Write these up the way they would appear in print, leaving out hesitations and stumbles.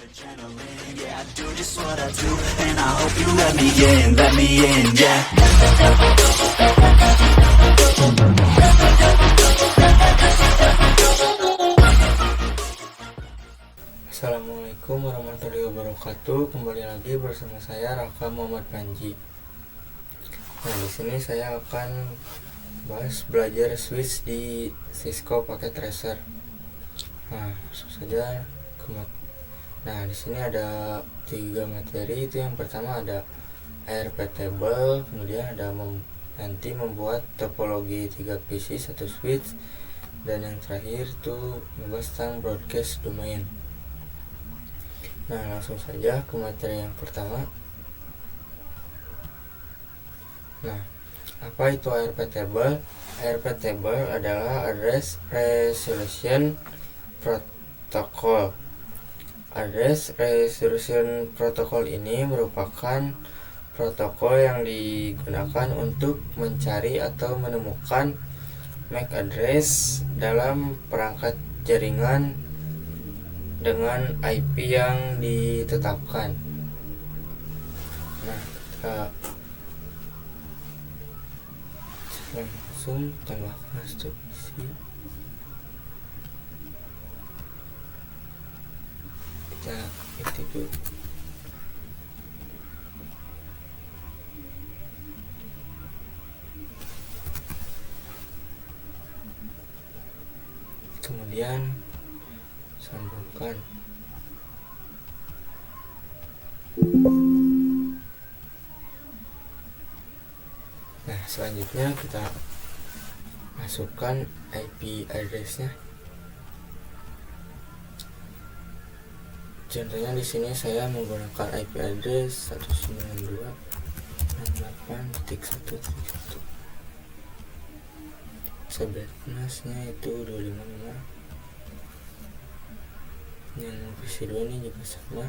adrenaline, yeah, I do just what I do, and I hope you let me in, yeah. Assalamualaikum warahmatullahi wabarakatuh. Kembali lagi bersama saya Raka Muhammad Panji. Nah, di sini saya akan belajar switch di Cisco pakai tracer. Nah, langsung saja Nah, di sini ada 3 materi. Itu yang pertama ada ARP table, kemudian ada nanti membuat topologi 3 PC 1 switch, dan yang terakhir itu membahas tentang broadcast domain. Nah, langsung saja ke materi yang pertama. Nah, apa itu ARP table? ARP table adalah Address Resolution Protocol. Address Resolution Protocol ini merupakan protokol yang digunakan untuk mencari atau menemukan MAC address dalam perangkat jaringan dengan IP yang ditetapkan. Nah, kita langsung tambahkan instruksi. Kita ketik dulu. Kemudian sambungkan. Nah, selanjutnya kita masukkan IP address-nya. Contohnya di sini saya menggunakan IP address 192.68.1.1. Subnetnya itu 255. Yang PC2 ini juga sama.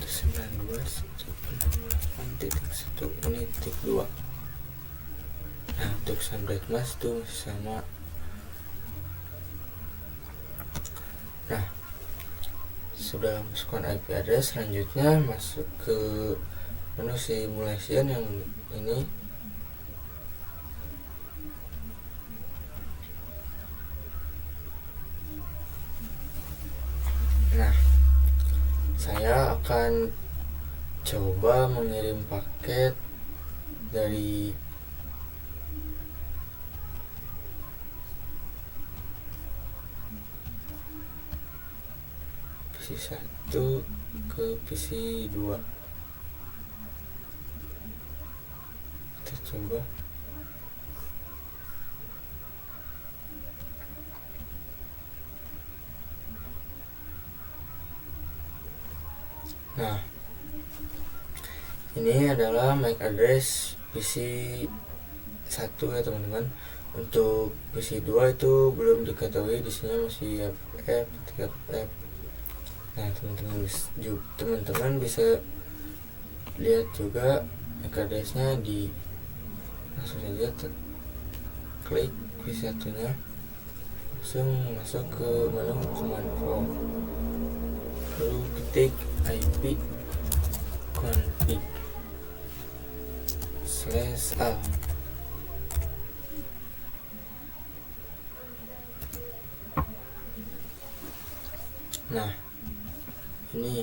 19.68.1 ini titik 2. Nah, untuk subnet itu masih sama. Nah, sudah masukkan IP address, selanjutnya masuk ke menu simulation yang ini. Nah, saya akan coba mengirim paket dari PC 1 ke PC 2. Kita coba. Nah, ini adalah MAC address PC 1 ya teman-teman. Untuk PC 2 itu belum diketahui, di sini masih FF 3FF. Nah, teman-teman bisa lihat juga MAC address-nya di langsung saja klik PC 1-nya, langsung masuk ke menu command prompt, lalu ketik IP config /a. Nah, ini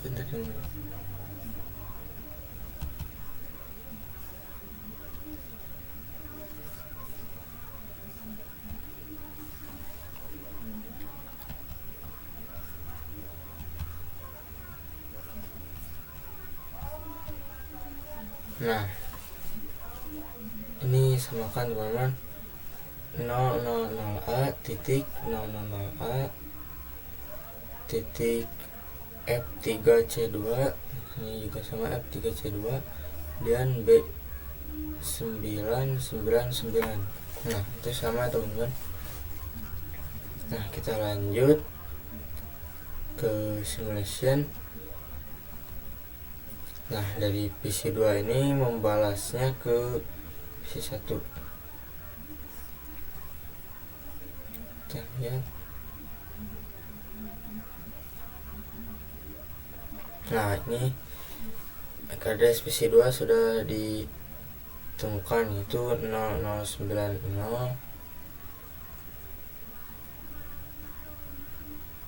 bentar dulu. Nah, ini samakan teman-teman, 000A titik 000A titik F3C2, ini juga sama F3C2, dan B999. Nah, itu sama teman-teman. Nah, kita lanjut. ke simulation. Nah, dari PC2 ini membalasnya ke PC1. Kita lihat. Nah, ini MAC address PC2 sudah ditemukan, yaitu 0090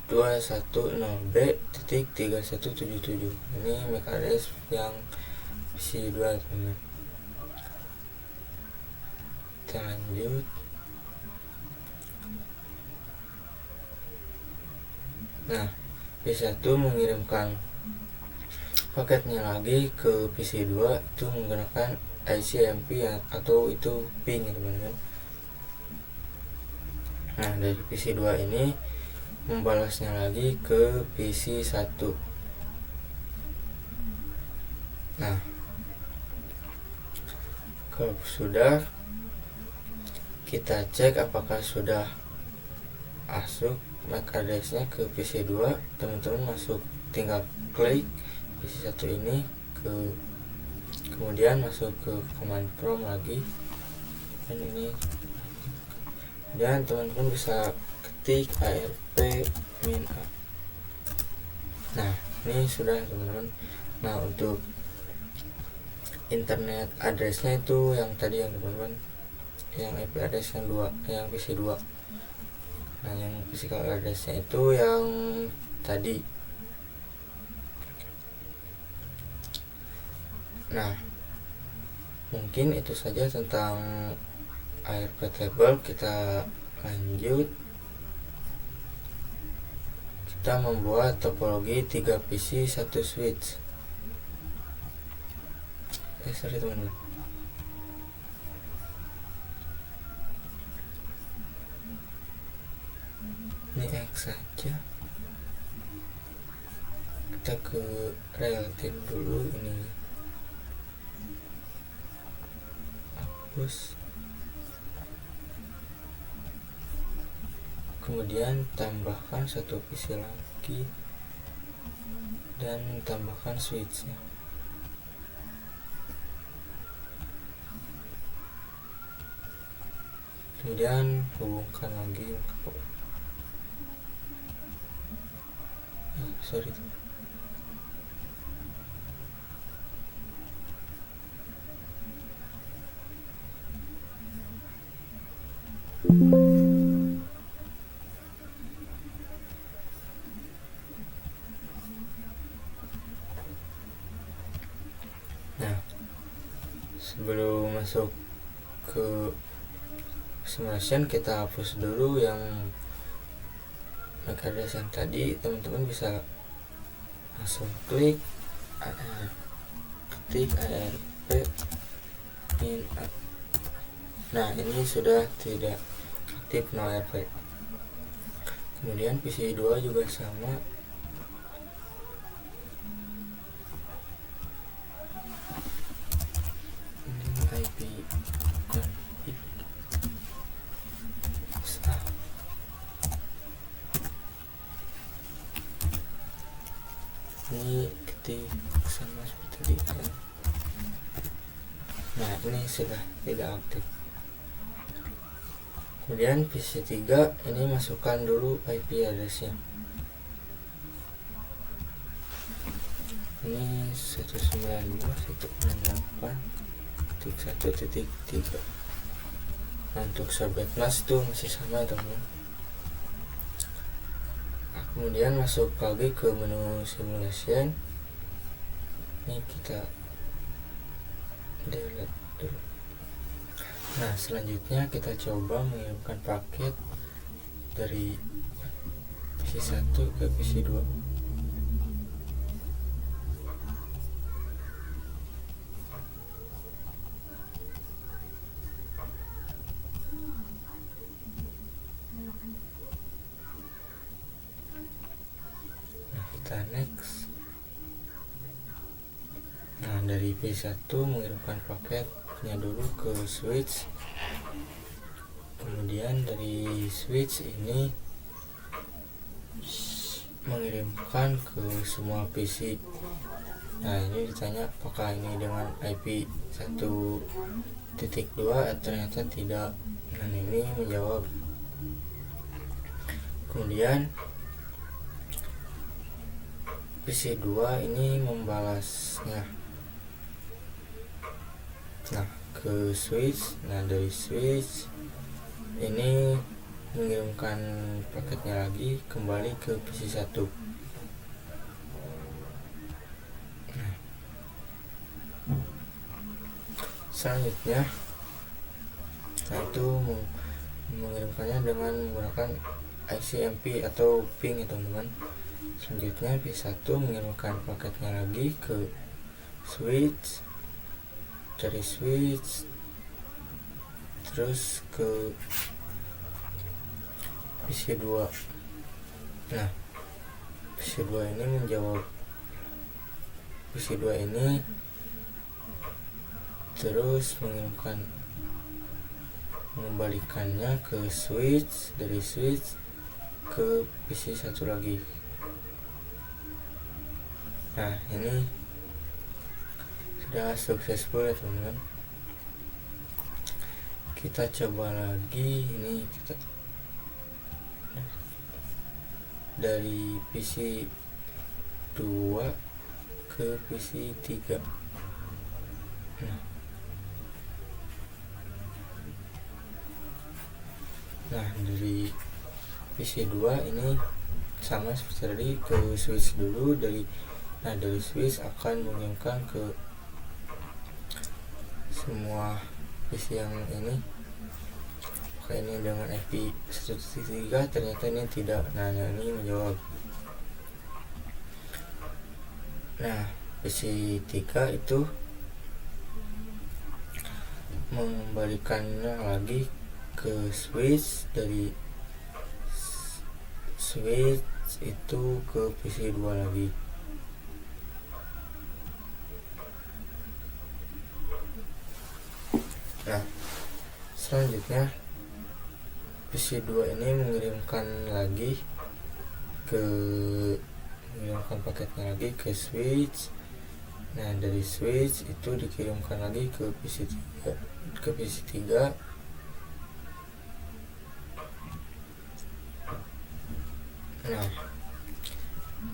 210B.3177. Ini MAC address yang PC2, teman. Kita lanjut. Nah, PC1 mengirimkan paketnya lagi ke PC2 itu menggunakan ICMP atau itu ping, teman-teman. Nah, dari PC2 ini membalasnya lagi ke PC1. Nah, kalau sudah, kita cek apakah sudah masuk MAC address-nya ke PC2. Teman-teman tinggal klik PC1 ini kemudian masuk ke command prompt lagi, dan ini, dan teman-teman bisa ketik arp min a. Nah, ini sudah, teman-teman. Nah, untuk internet address-nya itu yang tadi, yang teman-teman, yang IP address yang PC2. Nah, yang physical address-nya itu yang tadi. Nah, mungkin itu saja tentang ARP table. Kita lanjut. Kita membuat topologi 3 PC 1 switch. Sorry, teman-teman. Ini X saja. Kita ke realtin dulu, ini hapus, kemudian tambahkan 1 PC lagi dan tambahkan switchnya. Kemudian hubungkan lagi. Sorry. Nah, sebelum masuk ke simulation, kita hapus dulu yang MAC address yang tadi. Teman-teman bisa langsung klik ketik arp min a. Nah, ini sudah tidak aktif, no ARP. Kemudian PC2 juga sama. Ini IP config. Ini ketik sama seperti tadi. Nah, ini sudah tidak aktif. Kemudian PC3 ini masukkan dulu IP address-nya. Ini 192.168.1.3. Nah, untuk subnet mask itu masih sama, teman. Nah, kemudian masuk lagi ke menu simulation. Ini kita delete dulu. Nah, selanjutnya kita coba mengirimkan paket dari PC1 ke PC2. Nah, kita next. Nah, dari PC1 mengirimkan paketnya dulu ke switch. Kemudian dari switch ini mengirimkan ke semua PC. Nah, ini ditanya apakah ini dengan IP 1.2, ternyata tidak. Dan ini menjawab. Kemudian PC 2 ini membalasnya ke switch. Nah, dari switch ini mengirimkan paketnya lagi kembali ke PC 1. Selanjutnya itu mengirimkannya dengan menggunakan ICMP atau ping ya teman-teman. Selanjutnya P1 mengirimkan paketnya lagi ke switch, dari switch terus ke PC2. Nah, PC2 ini menjawab. PC2 ini terus mengembalikannya ke switch, dari switch ke PC1 lagi. Nah, ini sudah successful ya teman-teman. Kita coba lagi. Ini kita dari PC 2 ke PC 3. Nah, dari PC 2 ini sama seperti tadi, ke switch dulu. Dari switch akan mengirimkan ke semua PC yang ini. Oke, ini dengan IP 1.3, ternyata ini tidak. Nah, ini menjawab. Nah, PC 3 itu mengembalikannya lagi ke switch, dari switch itu ke PC 2 lagi. Nah, selanjutnya PC 2 ini mengirimkan paketnya lagi ke switch. Nah, dari switch itu dikirimkan lagi ke PC 3. Nah,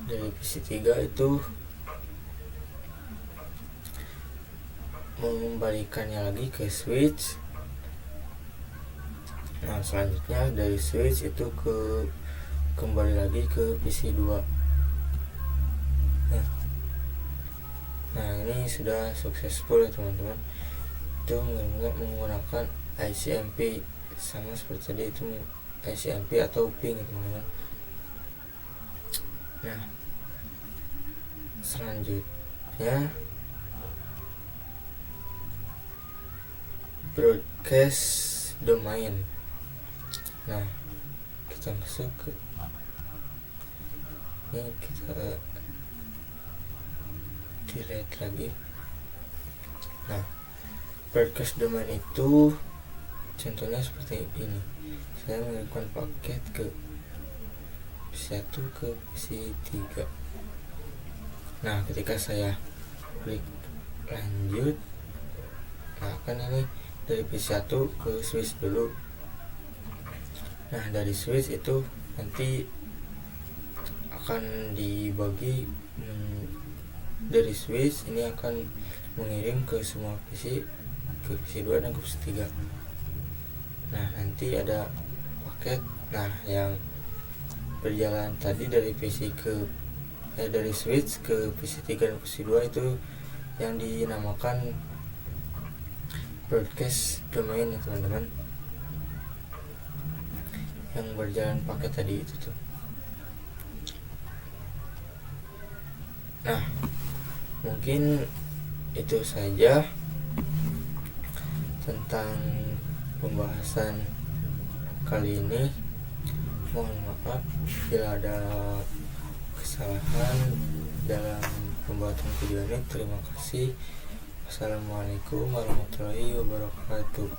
dari PC 3 itu mengembalikannya lagi ke switch. Nah, selanjutnya dari switch itu kembali lagi ke PC 2. Nah, ini sudah successful ya teman-teman. Itu menggunakan ICMP, sama seperti tadi, itu ICMP atau ping ya teman-teman. Nah, selanjutnya broadcast domain. Nah, kita masuk ke ini, kita delete lagi. Nah, broadcast domain itu contohnya seperti ini. Saya mengirimkan paket ke PC1 ke PC3. Nah, ketika saya klik lanjut, nah kan ini dari PC1 ke switch dulu. Nah, dari switch itu nanti akan dibagi, dari switch ini akan mengirim ke semua PC, ke PC2 dan ke PC3. Nah, nanti ada paket. Nah, yang berjalan tadi dari dari switch ke PC3 dan PC2 itu yang dinamakan broadcast domain ya teman-teman. Yang berjalan paket tadi itu tuh. Nah, mungkin itu saja tentang pembahasan kali ini. Mohon maaf bila ada kesalahan dalam pembuatan video ini. Terima kasih. Assalamualaikum warahmatullahi wabarakatuh.